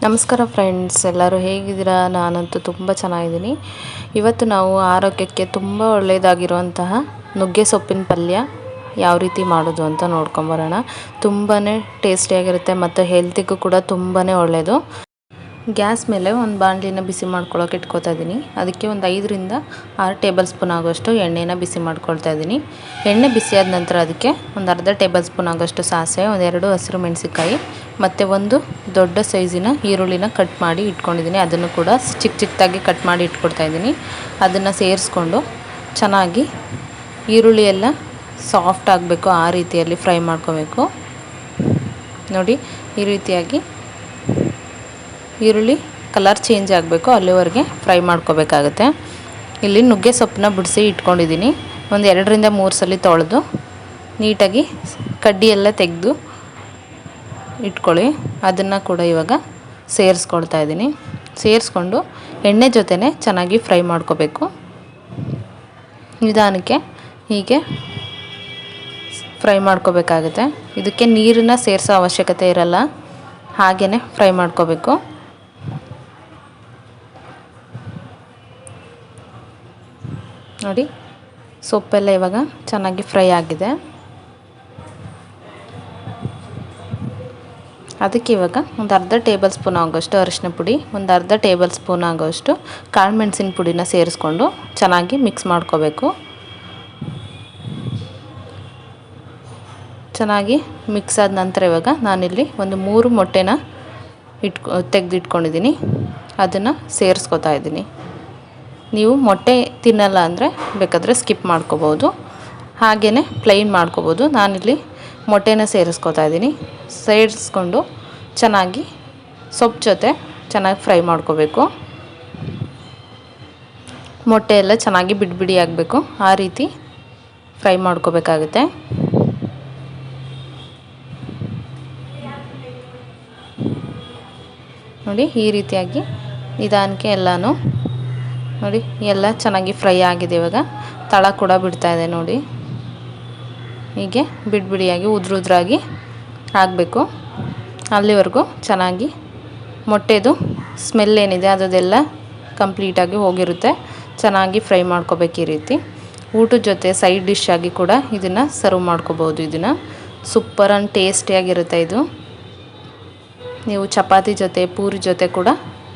ನಮಸ್ಕಾರ ಫ್ರೆಂಡ್ಸ್, ಎಲ್ಲರೂ ಹೇಗಿದ್ದೀರಾ? ನಾನಂತೂ ತುಂಬ ಚೆನ್ನಾಗಿದ್ದೀನಿ. ಇವತ್ತು ನಾವು ಆರೋಗ್ಯಕ್ಕೆ ತುಂಬ ಒಳ್ಳೆಯದಾಗಿರುವಂತಹ ನುಗ್ಗೆ ಸೊಪ್ಪಿನ ಪಲ್ಯ ಯಾವ ರೀತಿ ಮಾಡೋದು ಅಂತ ನೋಡ್ಕೊಂಬರೋಣ. ತುಂಬಾ ಟೇಸ್ಟಿಯಾಗಿರುತ್ತೆ ಮತ್ತು ಹೆಲ್ತಿಗೂ ಕೂಡ ತುಂಬಾ ಒಳ್ಳೆಯದು. ಗ್ಯಾಸ್ ಮೇಲೆ ಒಂದು ಬಾಣಲಿನ ಬಿಸಿ ಮಾಡ್ಕೊಳ್ಳೋಕೆ ಇಟ್ಕೊತಾ ಇದ್ದೀನಿ. ಅದಕ್ಕೆ ಒಂದು 5ರಿಂದ 6 ಟೇಬಲ್ ಸ್ಪೂನ್ ಆಗೋಷ್ಟು ಎಣ್ಣೆನ ಬಿಸಿ ಮಾಡ್ಕೊಳ್ತಾ ಇದ್ದೀನಿ. ಎಣ್ಣೆ ಬಿಸಿಯಾದ ನಂತರ ಅದಕ್ಕೆ ಒಂದು ಅರ್ಧ ಟೇಬಲ್ ಸ್ಪೂನ್ ಆಗೋಷ್ಟು ಸಾಸಿವೆ, 2 ಹಸಿರು ಮೆಣಸಿನಕಾಯಿ ಮತ್ತು ಒಂದು ದೊಡ್ಡ ಸೈಜಿನ ಈರುಳ್ಳಿನ ಕಟ್ ಮಾಡಿ ಇಟ್ಕೊಂಡಿದ್ದೀನಿ. ಅದನ್ನು ಕೂಡ ಚಿಕ್ಕದಾಗಿ ಕಟ್ ಮಾಡಿ ಇಟ್ಕೊಳ್ತಾ ಇದ್ದೀನಿ. ಅದನ್ನು ಸೇರಿಸ್ಕೊಂಡು ಚೆನ್ನಾಗಿ ಈರುಳ್ಳಿ ಎಲ್ಲ ಸಾಫ್ಟ್ ಆಗಬೇಕು, ಆ ರೀತಿಯಲ್ಲಿ ಫ್ರೈ ಮಾಡ್ಕೋಬೇಕು. ನೋಡಿ, ಈ ರೀತಿಯಾಗಿ ಈರುಳ್ಳಿ ಕಲರ್ ಚೇಂಜ್ ಆಗಬೇಕು, ಅಲ್ಲಿವರೆಗೆ ಫ್ರೈ ಮಾಡ್ಕೋಬೇಕಾಗುತ್ತೆ. ಇಲ್ಲಿ ನುಗ್ಗೆ ಸೊಪ್ಪನ್ನ ಬಿಡಿಸಿ ಇಟ್ಕೊಂಡಿದ್ದೀನಿ. ಒಂದು 2ರಿಂದ 3 ಸಲ ತೊಳೆದು ನೀಟಾಗಿ ಕಡ್ಡಿ ಎಲ್ಲ ತೆಗೆದು ಇಟ್ಕೊಳ್ಳಿ. ಅದನ್ನು ಕೂಡ ಇವಾಗ ಸೇರಿಸ್ಕೊಳ್ತಾ ಇದ್ದೀನಿ. ಸೇರಿಸ್ಕೊಂಡು ಎಣ್ಣೆ ಜೊತೆನೇ ಚೆನ್ನಾಗಿ ಫ್ರೈ ಮಾಡ್ಕೋಬೇಕು. ನಿಧಾನಕ್ಕೆ ಹೀಗೆ ಫ್ರೈ ಮಾಡ್ಕೋಬೇಕಾಗುತ್ತೆ. ಇದಕ್ಕೆ ನೀರನ್ನು ಸೇರಿಸೋ ಅವಶ್ಯಕತೆ ಇರಲ್ಲ, ಹಾಗೆಯೇ ಫ್ರೈ ಮಾಡ್ಕೋಬೇಕು. ನೋಡಿ, ಸೊಪ್ಪೆಲ್ಲ ಇವಾಗ ಚೆನ್ನಾಗಿ ಫ್ರೈ ಆಗಿದೆ. ಅದಕ್ಕೆ ಇವಾಗ ಒಂದು ಅರ್ಧ ಟೇಬಲ್ ಸ್ಪೂನ್ ಆಗೋಷ್ಟು ಅರಿಶಿನ ಪುಡಿ, ಒಂದು ಅರ್ಧ ಟೇಬಲ್ ಸ್ಪೂನ್ ಆಗೋಷ್ಟು ಕಾಳು ಮೆಣಸಿನ ಪುಡಿನ ಸೇರಿಸ್ಕೊಂಡು ಚೆನ್ನಾಗಿ ಮಿಕ್ಸ್ ಮಾಡ್ಕೋಬೇಕು. ಚೆನ್ನಾಗಿ ಮಿಕ್ಸ್ ಆದ ನಂತರ ಇವಾಗ ನಾನಿಲ್ಲಿ ಒಂದು 3 ಮೊಟ್ಟೆನ ತೆಗೆದಿಟ್ಕೊಂಡಿದ್ದೀನಿ. ಅದನ್ನು ಸೇರಿಸ್ಕೊತಾ ಇದ್ದೀನಿ. ನೀವು ಮೊಟ್ಟೆ ತಿನ್ನಲ್ಲ ಅಂದರೆ ಬೇಕಾದರೆ ಸ್ಕಿಪ್ ಮಾಡ್ಕೋಬೋದು, ಹಾಗೆಯೇ ಪ್ಲೈನ್ ಮಾಡ್ಕೋಬೋದು. ನಾನಿಲ್ಲಿ ಮೊಟ್ಟೆನ ಸೇರಿಸ್ಕೊತಾ ಇದ್ದೀನಿ. ಸೇರಿಸ್ಕೊಂಡು ಚೆನ್ನಾಗಿ ಸೊಪ್ಪು ಜೊತೆ ಚೆನ್ನಾಗಿ ಫ್ರೈ ಮಾಡ್ಕೋಬೇಕು. ಮೊಟ್ಟೆ ಎಲ್ಲ ಚೆನ್ನಾಗಿ ಬಿಡಿ ಆಗಬೇಕು, ಆ ರೀತಿ ಫ್ರೈ ಮಾಡ್ಕೋಬೇಕಾಗುತ್ತೆ. ನೋಡಿ, ಈ ರೀತಿಯಾಗಿ ನಿಧಾನಕ್ಕೆ ಎಲ್ಲನೂ ನೋಡಿ ಎಲ್ಲ ಚೆನ್ನಾಗಿ ಫ್ರೈ ಆಗಿದೆ. ಇವಾಗ ತಳ ಕೂಡ ಬಿಡ್ತಾ ಇದೆ. ನೋಡಿ, ಹೀಗೆ ಬಿಡಿಯಾಗಿ ಉದ್ರಾಗಿ ಆಗಬೇಕು. ಅಲ್ಲಿವರೆಗೂ ಚೆನ್ನಾಗಿ ಮೊಟ್ಟೆದು ಸ್ಮೆಲ್ ಏನಿದೆ ಅದೆಲ್ಲ ಕಂಪ್ಲೀಟಾಗಿ ಹೋಗಿರುತ್ತೆ. ಚೆನ್ನಾಗಿ ಫ್ರೈ ಮಾಡ್ಕೋಬೇಕು. ಈ ರೀತಿ ಊಟದ ಜೊತೆ ಸೈಡ್ ಡಿಶ್ ಆಗಿ ಕೂಡ ಇದನ್ನು ಸರ್ವ್ ಮಾಡ್ಕೋಬೋದು. ಇದನ್ನು ಸೂಪರ್ ಆ್ಯಂಡ್ ಟೇಸ್ಟಿಯಾಗಿರುತ್ತೆ. ಇದು ನೀವು ಚಪಾತಿ ಜೊತೆ ಪೂರಿ ಜೊತೆ ಕೂಡ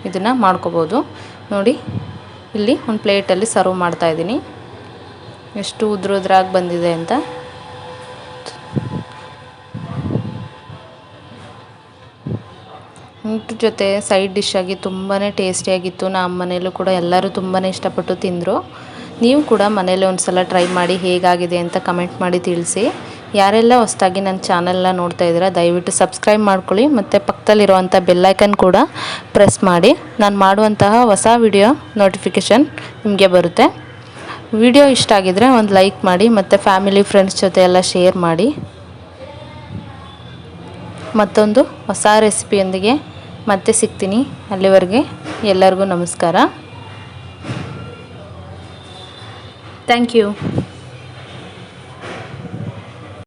ಇದನ್ನು ಮಾಡ್ಕೋಬೋದು. ನೋಡಿ, ಇಲ್ಲಿ ಒಂದು ಪ್ಲೇಟಲ್ಲಿ ಸರ್ವ್ ಮಾಡ್ತಾ ಇದ್ದೀನಿ. ಎಷ್ಟು ಉದ್ರಾಗಿ ಬಂದಿದೆ ಅಂತ. ಊಟದ ಜೊತೆ ಸೈಡ್ ಡಿಶ್ ಆಗಿ ತುಂಬಾ ಟೇಸ್ಟಿಯಾಗಿತ್ತು. ನಮ್ಮ ಮನೇಲೂ ಕೂಡ ಎಲ್ಲರೂ ತುಂಬಾ ಇಷ್ಟಪಟ್ಟು ತಿಂದರು. ನೀವು ಕೂಡ ಮನೇಲಿ ಒಂದು ಸಲ ಟ್ರೈ ಮಾಡಿ ಹೇಗಾಗಿದೆ ಅಂತ ಕಮೆಂಟ್ ಮಾಡಿ ತಿಳಿಸಿ. ಯಾರೆಲ್ಲ ಹೊಸದಾಗಿ ನನ್ನ ಚಾನಲ್ನ ನೋಡ್ತಾ ಇದ್ದೀರಾ ದಯವಿಟ್ಟು ಸಬ್ಸ್ಕ್ರೈಬ್ ಮಾಡ್ಕೊಳ್ಳಿ ಮತ್ತು ಪಕ್ಕದಲ್ಲಿರುವಂಥ ಬೆಲ್ಲೈಕನ್ ಕೂಡ ಪ್ರೆಸ್ ಮಾಡಿ. ನಾನು ಮಾಡುವಂತಹ ಹೊಸ ವಿಡಿಯೋ ನೋಟಿಫಿಕೇಷನ್ ನಿಮಗೆ ಬರುತ್ತೆ. ವಿಡಿಯೋ ಇಷ್ಟ ಆಗಿದರೆ ಒಂದು ಲೈಕ್ ಮಾಡಿ ಮತ್ತು ಫ್ಯಾಮಿಲಿ ಫ್ರೆಂಡ್ಸ್ ಜೊತೆ ಎಲ್ಲ ಶೇರ್ ಮಾಡಿ. ಮತ್ತೊಂದು ಹೊಸ ರೆಸಿಪಿಯೊಂದಿಗೆ ಮತ್ತೆ ಸಿಗ್ತೀನಿ. ಅಲ್ಲಿವರೆಗೆ ಎಲ್ಲರಿಗೂ ನಮಸ್ಕಾರ. Thank you.